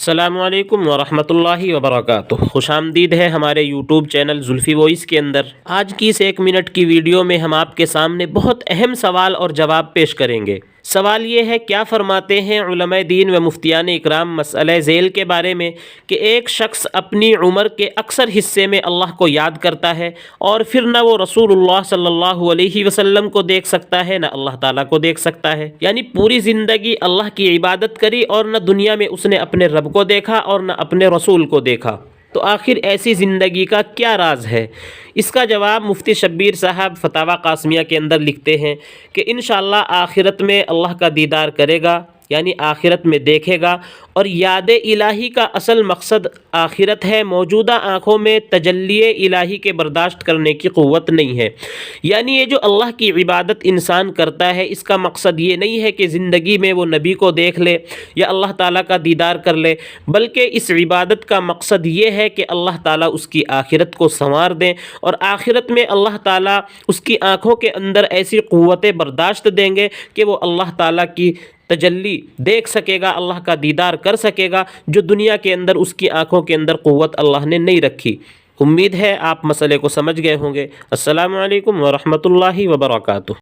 السلام علیکم ورحمۃ اللہ وبرکاتہ۔ خوش آمدید ہے ہمارے یوٹیوب چینل زلفی وائس کے اندر۔ آج کی اس 1 منٹ کی ویڈیو میں ہم آپ کے سامنے بہت اہم سوال اور جواب پیش کریں گے۔ سوال یہ ہے، کیا فرماتے ہیں علماء دین و مفتیان اکرام مسئلہ ذیل کے بارے میں کہ ایک شخص اپنی عمر کے اکثر حصے میں اللہ کو یاد کرتا ہے اور پھر نہ وہ رسول اللہ صلی اللہ علیہ وسلم کو دیکھ سکتا ہے نہ اللہ تعالیٰ کو دیکھ سکتا ہے، یعنی پوری زندگی اللہ کی عبادت کری اور نہ دنیا میں اس نے اپنے رب کو دیکھا اور نہ اپنے رسول کو دیکھا، تو آخر ایسی زندگی کا کیا راز ہے؟ اس کا جواب مفتی شبیر صاحب فتاوی قاسمیہ کے اندر لکھتے ہیں کہ انشاءاللہ آخرت میں اللہ کا دیدار کرے گا، یعنی آخرت میں دیکھے گا، اور یاد الہی کا اصل مقصد آخرت ہے، موجودہ آنکھوں میں تجلی الہی کے برداشت کرنے کی قوت نہیں ہے۔ یعنی یہ جو اللہ کی عبادت انسان کرتا ہے، اس کا مقصد یہ نہیں ہے کہ زندگی میں وہ نبی کو دیکھ لے یا اللہ تعالیٰ کا دیدار کر لے، بلکہ اس عبادت کا مقصد یہ ہے کہ اللہ تعالیٰ اس کی آخرت کو سنوار دیں، اور آخرت میں اللہ تعالیٰ اس کی آنکھوں کے اندر ایسی قوت برداشت دیں گے کہ وہ اللہ تعالیٰ کی تجلی دیکھ سکے گا، اللہ کا دیدار کر سکے گا، جو دنیا کے اندر اس کی آنکھوں کے اندر قوت اللہ نے نہیں رکھی۔ امید ہے آپ مسئلے کو سمجھ گئے ہوں گے۔ السلام علیکم ورحمۃ اللہ وبرکاتہ۔